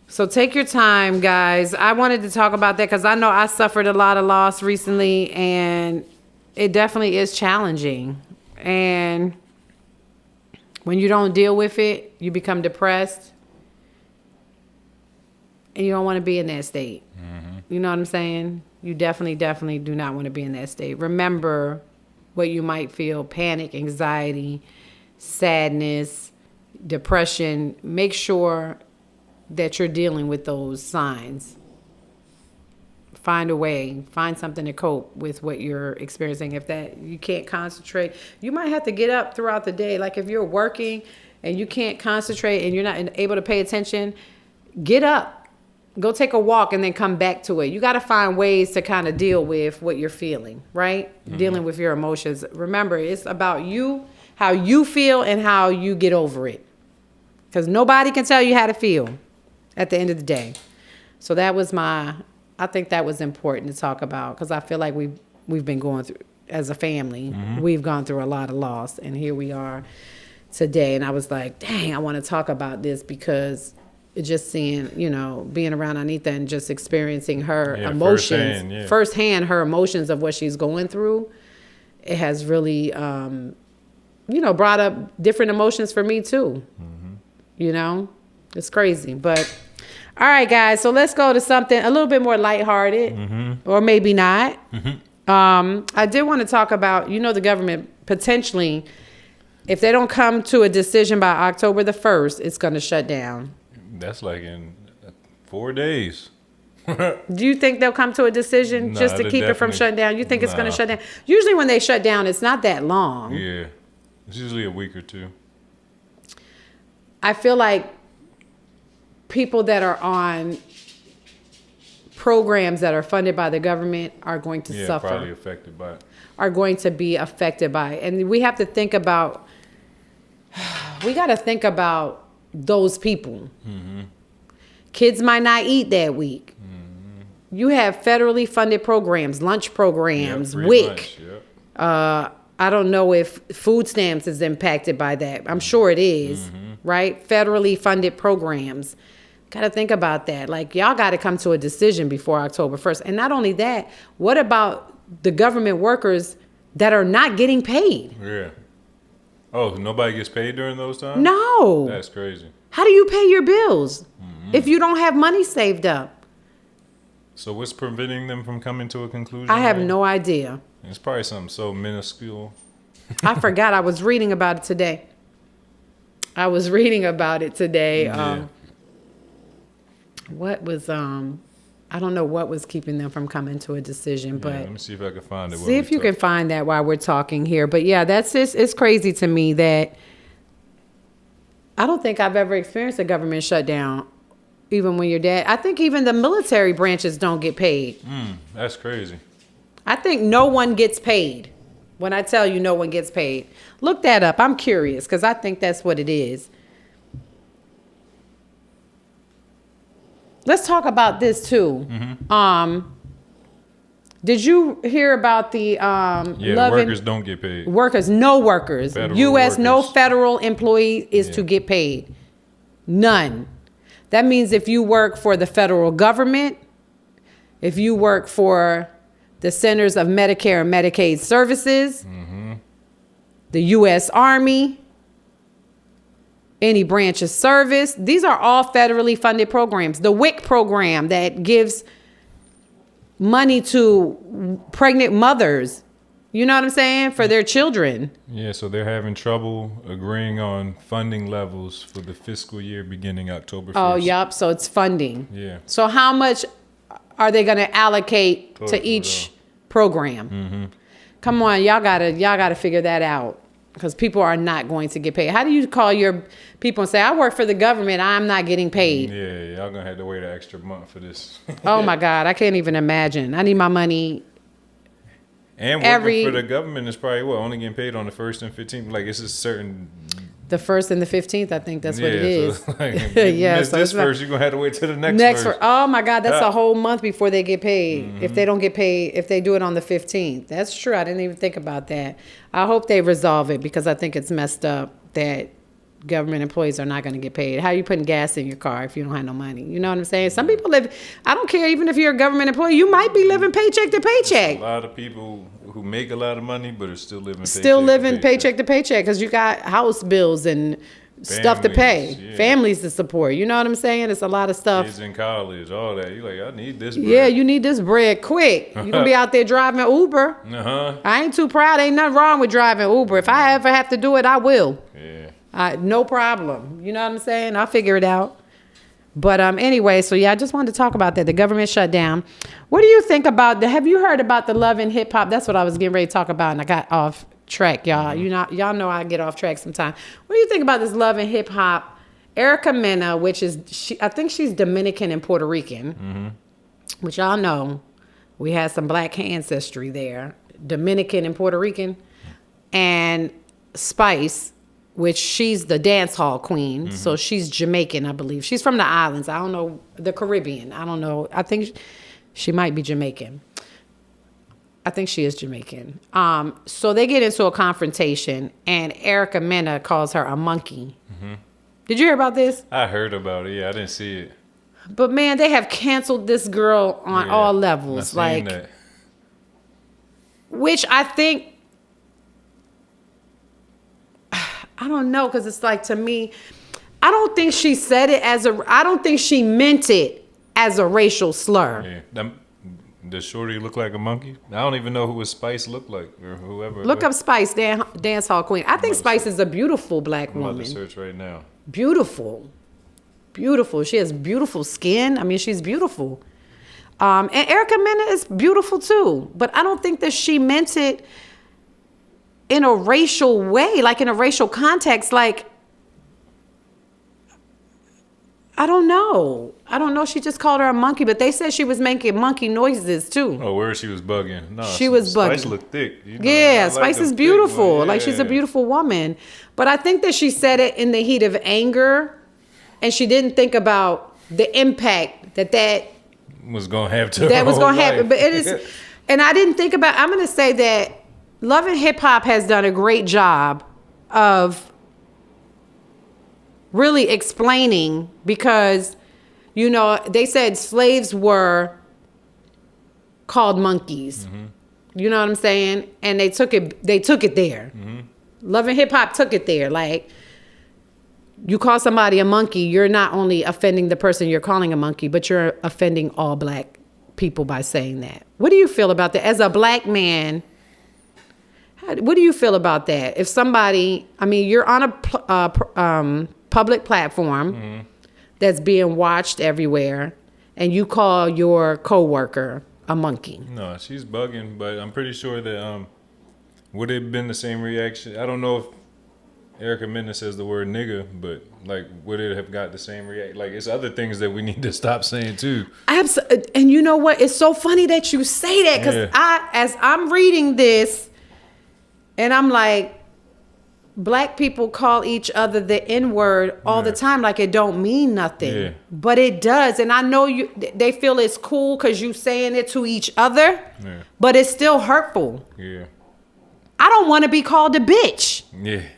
So take your time, guys. I wanted to talk about that because I know I suffered a lot of loss recently, and it definitely is challenging. And when you don't deal with it, you become depressed, and you don't want to be in that state. You know what I'm saying? You definitely do not want to be in that state. Remember what you might feel: panic, anxiety, sadness, depression. Make sure that you're dealing with those signs. Find a way, find something to cope with what you're experiencing. If that you can't concentrate, you might have to get up throughout the day. Like if you're working and you can't concentrate and you're not able to pay attention, get up, go take a walk, and then come back to it. You got to find ways to kind of deal with what you're feeling, right? Dealing with your emotions. Remember, it's about you, how you feel, and how you get over it. Because nobody can tell you how to feel at the end of the day. So that was I think that was important to talk about because I feel like we've been going through, as a family, we've gone through a lot of loss, and here we are today, and I was like, dang, I want to talk about this because just seeing, you know, being around Anita and just experiencing her emotions firsthand, her emotions of what she's going through, it has really, you know, brought up different emotions for me too. You know, it's crazy. But all right, guys, so let's go to something a little bit more lighthearted, or maybe not. I did want to talk about, you know, the government potentially, if they don't come to a decision by October the 1st, it's going to shut down. That's like in 4 days. Do you think they'll come to a decision just to keep it from shutting down? You think it's going to shut down? Usually when they shut down, it's not that long. Yeah. It's usually a week or two. I feel like people that are on programs that are funded by the government are going to suffer. Probably affected by it. Are going to be affected by it. And we have to think about, we got to think about those people. Kids might not eat that week. You have federally funded programs, lunch programs, WIC. Lunch, I don't know if food stamps is impacted by that. I'm sure it is, right? Federally funded programs. Got to think about that. Like, y'all got to come to a decision before October 1st. And not only that, what about the government workers that are not getting paid? Yeah. Oh, nobody gets paid during those times? No. That's crazy. How do you pay your bills if you don't have money saved up? So what's preventing them from coming to a conclusion? I have no idea. It's probably something so minuscule. I forgot. I was reading about it today. Yeah. What was I don't know what was keeping them from coming to a decision, but let me see if I can find it. See if you can find that while we're talking here. But yeah, that's just, it's crazy to me that I don't think I've ever experienced a government shutdown, even when you're dead. I think even the military branches don't get paid. That's crazy. I think no one gets paid. When I tell you no one gets paid, look that up. I'm curious because I think that's what it is. Let's talk about this too. Did you hear about the workers don't get paid. Workers, no workers. Federal U.S. workers. No federal employee is to get paid. None. That means if you work for the federal government, if you work for the Centers of Medicare and Medicaid Services, the U.S. Army, any branch of service, these are all federally funded programs. The WIC program that gives money to pregnant mothers, you know what I'm saying, for their children. Yeah, so they're having trouble agreeing on funding levels for the fiscal year beginning October 1st. Oh, yep. So it's funding. Yeah. So how much are they going to allocate to each program? Come on, y'all gotta figure that out, because people are not going to get paid. How do you call your people and say, I work for the government, I'm not getting paid? Yeah, y'all gonna have to wait an extra month for this. Oh my God, I can't even imagine. I need my money. And working for the government is probably only getting paid on the 1st and 15th. Like, it's a certain. The 1st and the 15th, I think that's what it is. So like, miss this first, you're gonna have to wait till the next first. Oh my God, that's a whole month before they get paid. If they don't get paid, if they do it on the 15th. That's true. I didn't even think about that. I hope they resolve it, because I think it's messed up that government employees are not going to get paid. How are you putting gas in your car if you don't have no money? You know what I'm saying? Some people live, I don't care, even if you're a government employee, you might be living paycheck to paycheck. A lot of people who make a lot of money but are still living paycheck to paycheck, because you got house bills and stuff to pay, families to support. You know what I'm saying? It's a lot of stuff. Kids in college, all that. You're like, I need this bread. Yeah, you need this bread quick. You're going to be out there driving Uber. I ain't too proud. Ain't nothing wrong with driving Uber. If I ever have to do it, I will. Yeah. No problem. You know what I'm saying? I'll figure it out. But anyway, so yeah, I just wanted to talk about that. The government shut down. What do you think about have you heard about the Love and Hip Hop? That's what I was getting ready to talk about, and I got off track, y'all. Y'all know I get off track sometime. What do you think about this Love and Hip Hop? Erica Mena, I think she's Dominican and Puerto Rican, which y'all know we had some black ancestry there. Dominican and Puerto Rican. And Spice, which she's the dance hall queen. So she's Jamaican, I believe. She's from the islands. I don't know, the Caribbean. I don't know. I think she might be Jamaican. I think she is Jamaican. So they get into a confrontation, and Erica Mena calls her a monkey. Mm-hmm. Did you hear about this? I heard about it. Yeah, I didn't see it. But man, they have canceled this girl on all levels. Like, that. Which I think, I don't know, because it's like, to me, I don't think she said it I don't think she meant it as a racial slur. Yeah. Does Shorty look like a monkey? I don't even know who Spice looked like, or whoever. Look up Spice, dance hall queen. I think Spice is a beautiful black woman. I'm about to search right now. Beautiful. Beautiful. She has beautiful skin. I mean, she's beautiful. And Erica Mena is beautiful too. But I don't think that she meant it in a racial way, like in a racial context. Like, I don't know. She just called her a monkey, but they said she was making monkey noises too. Oh, where she was bugging. No, she was bugging. Spice looked thick. Yeah, Spice is beautiful. Like, she's a beautiful woman. But I think that she said it in the heat of anger, and she didn't think about the impact that was going to have to that was going to happen. But it is, and I didn't think about. I'm going to say that Love and Hip Hop has done a great job of really explaining, because, you know, they said slaves were called monkeys. Mm-hmm. You know what I'm saying? And they took it there. Mm-hmm. Love and Hip Hop took it there. Like, you call somebody a monkey, you're not only offending the person you're calling a monkey, but you're offending all black people by saying that. What do you feel about that? As a black man, what do you feel about that? If somebody, I mean, you're on a public platform mm-hmm. that's being watched everywhere, and you call your coworker a monkey. No, she's bugging, but I'm pretty sure that would it have been the same reaction? I don't know if Erica Mena says the word nigga, but like, would it have got the same reaction? Like, it's other things that we need to stop saying too. And you know what? It's so funny that you say that, because as I'm reading this, and I'm like, black people call each other the N-word all the time, like it don't mean nothing. Yeah. But it does. And I know they feel it's cool because you saying it to each other, but it's still hurtful. Yeah. I don't want to be called a bitch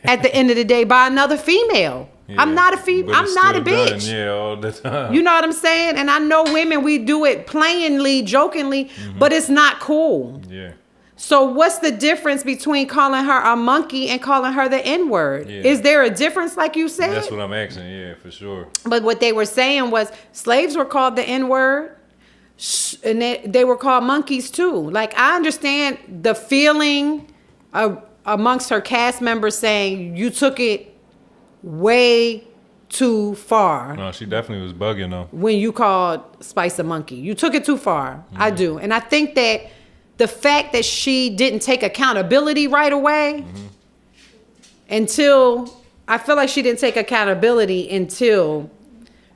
at the end of the day by another female. Yeah. I'm not a female. I'm not a bitch. Done, all the time. You know what I'm saying? And I know women, we do it playingly, jokingly, but it's not cool. Yeah. So what's the difference between calling her a monkey and calling her the N-word? Yeah. Is there a difference, like you said? That's what I'm asking, yeah, for sure. But what they were saying was slaves were called the N-word, and they were called monkeys too. Like, I understand the feeling amongst her cast members saying you took it way too far. No, she definitely was bugging though. When you called Spice a monkey. You took it too far. Mm-hmm. I do. And I think that the fact that she didn't take accountability right away I feel like she didn't take accountability until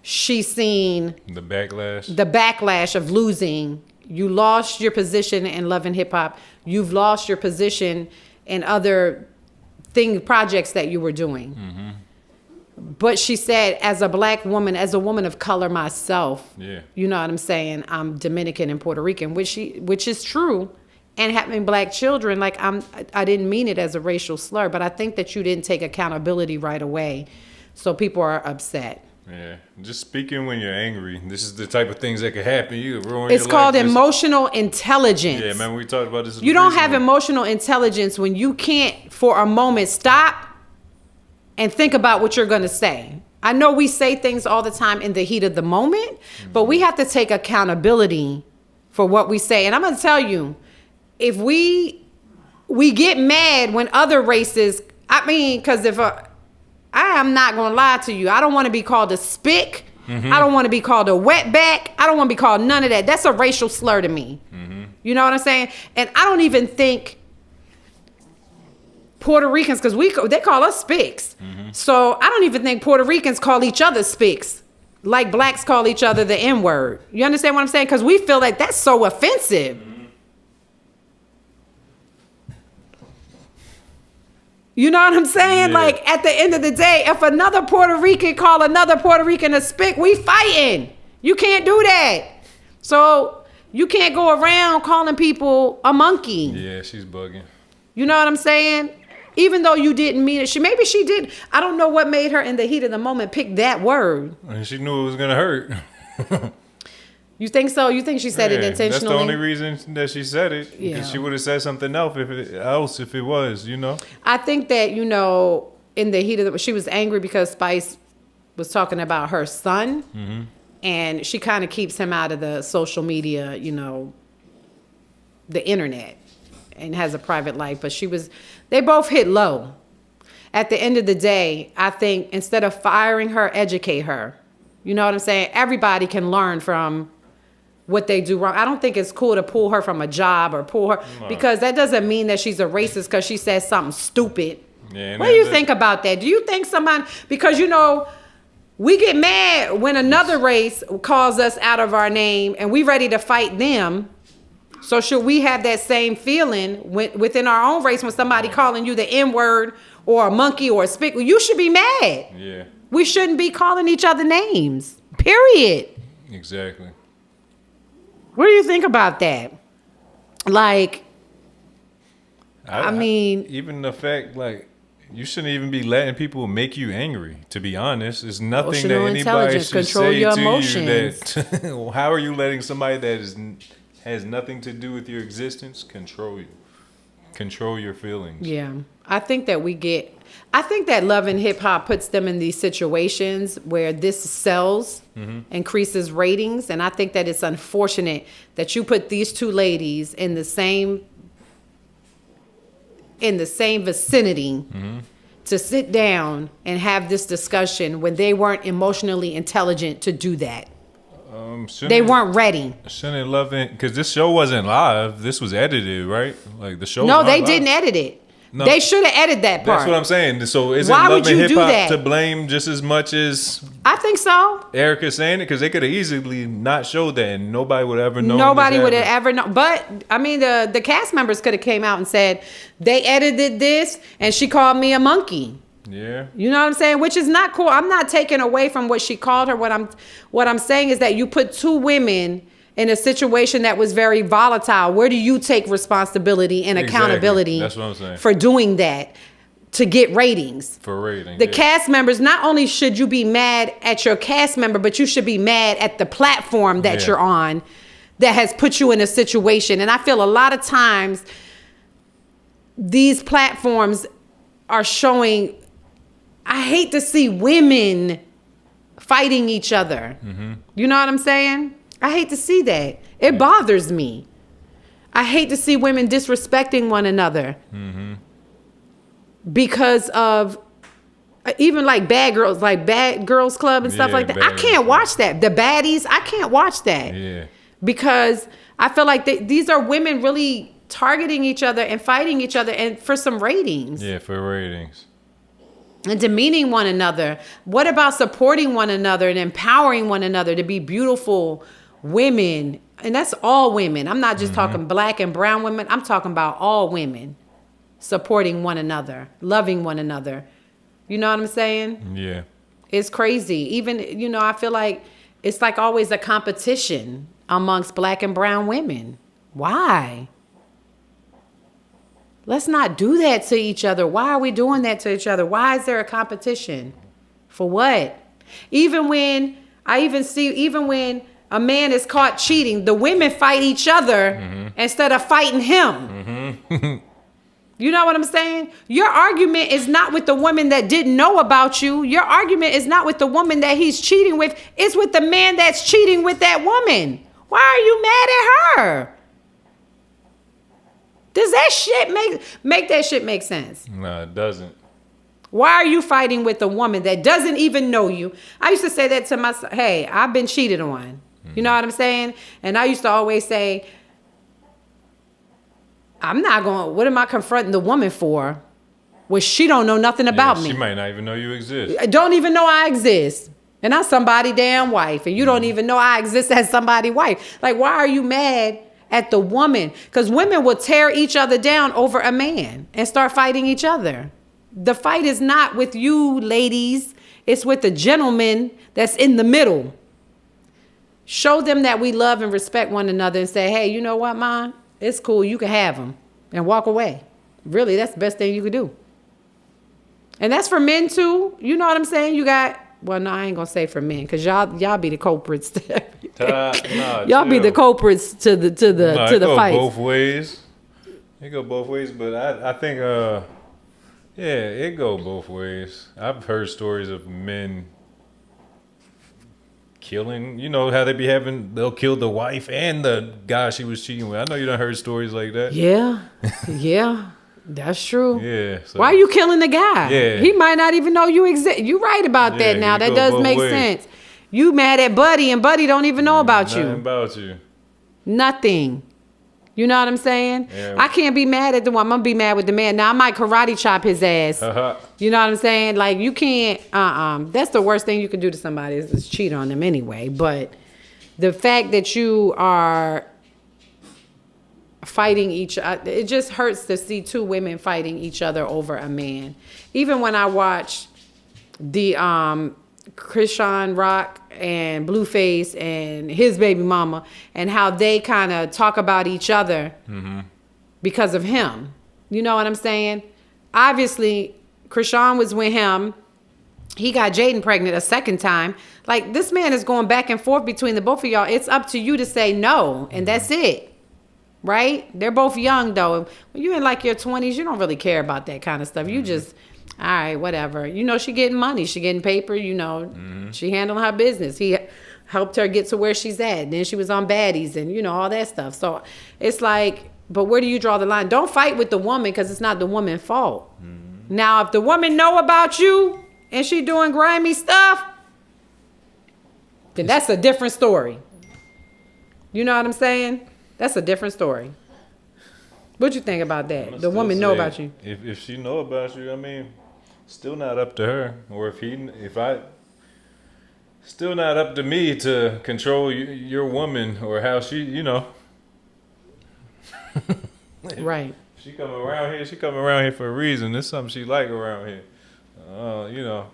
she seen the backlash of losing. You lost your position in Love and Hip Hop. You've lost your position in other projects that you were doing. Mm-hmm. But she said, as a black woman, as a woman of color myself, you know what I'm saying? I'm Dominican and Puerto Rican, which is true. And having black children, like, I didn't mean it as a racial slur, but I think that you didn't take accountability right away. So people are upset. Yeah. Just speaking when you're angry. This is the type of things that could happen. You could ruin your life. It's called emotional intelligence. Yeah, man, we talked about this. You don't have emotional intelligence when you can't, for a moment, stop and think about what you're going to say. I know we say things all the time in the heat of the moment, but we have to take accountability for what we say. And I'm going to tell you, if we get mad when other races, I mean, because I am not going to lie to you. I don't want to be called a spick. Mm-hmm. I don't want to be called a wetback. I don't want to be called none of that. That's a racial slur to me. Mm-hmm. You know what I'm saying? And I don't even think Puerto Ricans, because they call us spicks. Mm-hmm. So I don't even think Puerto Ricans call each other spicks like blacks call each other the N-word. You understand what I'm saying? Because we feel like that's so offensive. Mm-hmm. You know what I'm saying? Yeah. Like, at the end of the day, if another Puerto Rican call another Puerto Rican a spick, we fighting. You can't do that. So You can't go around calling people a monkey. Yeah, she's bugging. You know what I'm saying? Even though you didn't mean it, maybe she did. I don't know what made her in the heat of the moment pick that word. And she knew it was gonna hurt. You think so? You think she said it intentionally? That's the only reason that she said it. Yeah. Because she would have said something else if it was, you know. I think that, you know, in the heat of she was angry because Spice was talking about her son, and she kind of keeps him out of the social media, you know, the internet, and has a private life. But they both hit low. At the end of the day, I think instead of firing her, educate her. You know what I'm saying? Everybody can learn from what they do wrong. I don't think it's cool to pull her from a job or pull her, because that doesn't mean that she's a racist because she says something stupid. Yeah, what do you think about that? Do you think somebody, because, you know, we get mad when another race calls us out of our name and we ready to fight them. So should we have that same feeling within our own race when somebody calling you the N-word or a monkey or a spick? You should be mad. Yeah. We shouldn't be calling each other names. Period. Exactly. What do you think about that? Like, I mean, even the fact, like, you shouldn't even be letting people make you angry. To be honest, there's nothing that anybody should control say your to emotions. you that. How are you letting somebody that has nothing to do with your existence control you? Control your feelings. Yeah, I think that Love and Hip Hop puts them in these situations where this sells, increases ratings, and I think that it's unfortunate that you put these two ladies in the same vicinity to sit down and have this discussion when they weren't emotionally intelligent to do that. They weren't ready. Shouldn't Love it, because this show wasn't live. This was edited, right? Like the show. No, they didn't edit it. No. They should have edited that part. That's what I'm saying. So isn't Why Love would and you Hip do Hop that? to blame just as much as I think so. Erica saying it? Because they could have easily not showed that, and nobody would have ever known. Nobody would have ever known. But I mean, the cast members could have came out and said they edited this, and she called me a monkey. Yeah. You know what I'm saying? Which is not cool. I'm not taking away from what she called her. What I'm saying is that you put two women in a situation that was very volatile. Where do you take responsibility and accountability That's what I'm saying. for doing that to get ratings? For ratings. The cast members, not only should you be mad at your cast member, but you should be mad at the platform that you're on that has put you in a situation. And I feel a lot of times these platforms are showing, I hate to see women fighting each other. You know what I'm saying? I hate to see that. It bothers me. I hate to see women disrespecting one another because of even like Bad Girls Club and stuff like that. I can't watch that. The baddies, I can't watch that. Yeah. Because I feel like these are women really targeting each other and fighting each other and for some ratings. Yeah, for ratings. And demeaning one another. What about supporting one another and empowering one another to be beautiful women? And that's all women. I'm not just talking black and brown women. I'm talking about all women supporting one another, loving one another. You know what I'm saying? Yeah. It's crazy. Even, you know, I feel like it's like always a competition amongst black and brown women. Why? Let's not do that to each other. Why are we doing that to each other? Why is there a competition? For what? Even when a man is caught cheating, the women fight each other instead of fighting him. You know what I'm saying? Your argument is not with the woman that didn't know about you. Your argument is not with the woman that he's cheating with. It's with the man that's cheating with that woman. Why are you mad at her? Does that shit make that shit make sense? No, it doesn't. Why are you fighting with a woman that doesn't even know you? I used to say that to myself. Hey, I've been cheated on. You know what I'm saying? And I used to always say, what am I confronting the woman for? Well, she don't know nothing about me. She might not even know you exist. I don't even know I exist. And I'm somebody's damn wife. And you don't even know I exist as somebody's wife. Like, why are you mad at the woman? Because women will tear each other down over a man and start fighting each other. The fight is not with you ladies. It's with the gentleman that's in the middle. show them that we love and respect one another and say, hey, you know what, Ma? It's cool. You can have them and walk away. Really, that's the best thing you could do. And that's for men too. You know what I'm saying? You got, well, no, I ain't gonna say for men because y'all be the culprits to everything. Y'all be the culprits to the fight. Both ways. It go both ways, but I think it go both ways. I've heard stories of men killing, you know how they'll kill the wife and the guy she was cheating with. I know you done heard stories like that. Yeah, that's true. Yeah. So, why are you killing the guy? Yeah. He might not even know you exist. You right about that now. That does make sense. You mad at Buddy and Buddy don't even know about you. Nothing about you. Nothing. You know what I'm saying? Yeah. I can't be mad at the woman. I'm going to be mad with the man. Now, I might karate chop his ass. You know what I'm saying? Like, you can't, that's the worst thing you can do to somebody is cheat on them anyway. But the fact that you are fighting each other, it just hurts to see two women fighting each other over a man. Even when I watch the Krishan Rock and Blueface and his baby mama and how they kind of talk about each other because of him. You know what I'm saying? Obviously, Krishan was with him. He got Jaden pregnant a second time. Like, this man is going back and forth between the both of y'all. It's up to you to say no, and that's it. Right? They're both young, though. When you're in, like, your 20s, you don't really care about that kind of stuff. You just... all right, whatever. You know, she getting money. She getting paper. You know, she handling her business. He helped her get to where she's at. Then she was on baddies and, you know, all that stuff. So it's like, but where do you draw the line? Don't fight with the woman because it's not the woman's fault. Now, if the woman know about you and she doing grimy stuff, then that's a different story. You know what I'm saying? That's a different story. What you think about that? The woman know about you. If she know about you, I mean, still not up to her. Or still not up to me to control your woman or how she, you know. Right. She come around here for a reason. There's something she like around here. You know.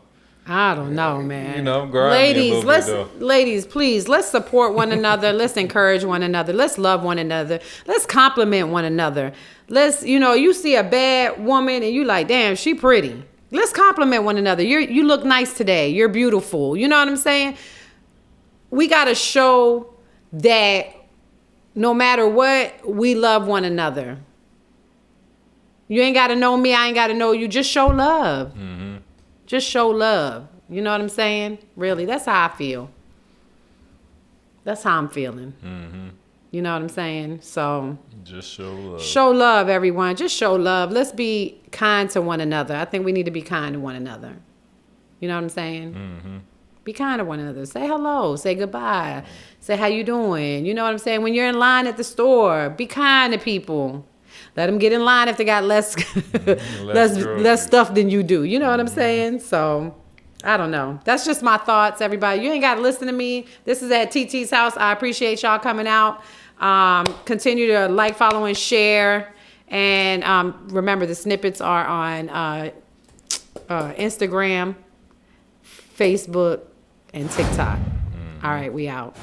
I don't know, man. You know, I'm grinding a little bit, ladies, please, let's support one another. Let's encourage one another. Let's love one another. Let's compliment one another. Let's, you know, you see a bad woman and you like, damn, she pretty. Let's compliment one another. You look nice today. You're beautiful. You know what I'm saying? We got to show that no matter what, we love one another. You ain't got to know me. I ain't got to know you. Just show love. Just show love. You know what I'm saying? Really, that's how I feel. That's how I'm feeling. You know what I'm saying? So just show love. Show love, everyone. Just show love. Let's be kind to one another. I think we need to be kind to one another. You know what I'm saying? Be kind to one another. Say hello. Say goodbye. Say how you doing. You know what I'm saying? When you're in line at the store, be kind to people. Let them get in line if they got less stuff than you do. You know what I'm saying? So, I don't know. That's just my thoughts, everybody. You ain't got to listen to me. This is at TT's house. I appreciate y'all coming out. Continue to like, follow, and share. And remember, the snippets are on Instagram, Facebook, and TikTok. All right, we out.